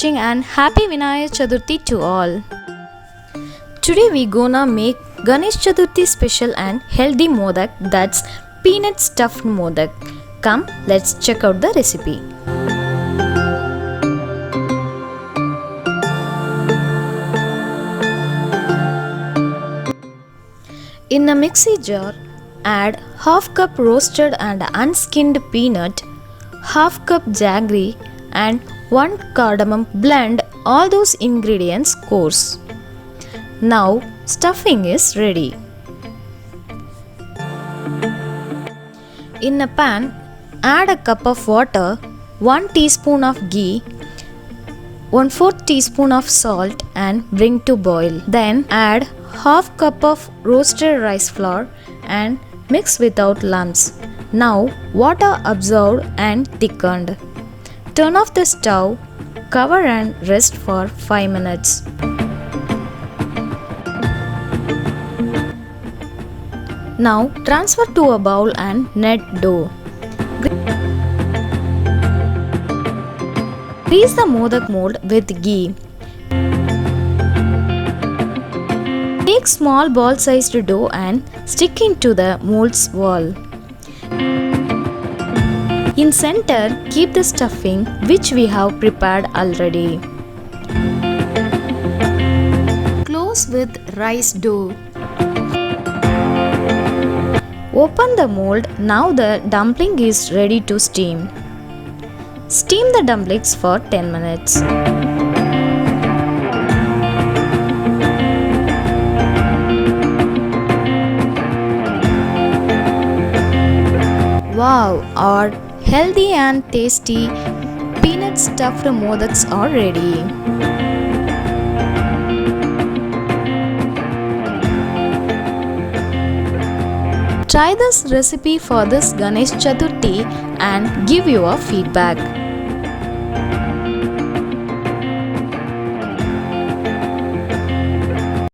And happy Vinayaga Chathurthi to all. Today we gonna make Ganesh Chathurthi special and healthy Modak, that's peanut stuffed Modak. Come, let's check out the recipe. In a mixie jar, add half cup roasted and unskinned peanut, half cup jaggery and 1 cardamom. Blend all those ingredients coarse. Now stuffing is ready. In a pan, add a cup of water, 1 teaspoon of ghee, 1/4 teaspoon of salt and bring to boil. Then add half cup of roasted rice flour and mix without lumps. Now water absorbed and thickened. Turn off the stove, cover and rest for 5 minutes. Now transfer to a bowl and knead dough. Grease the Modak mold with ghee. Take small ball-sized dough and stick into the mold's wall. In center, keep the stuffing which we have prepared already. Close with rice dough. Open the mold. Now the dumpling is ready to steam. Steam the dumplings for 10 minutes. Wow, our healthy and tasty peanut stuffed modaks are ready. Try this recipe for this Ganesh Chathurthi and give your feedback.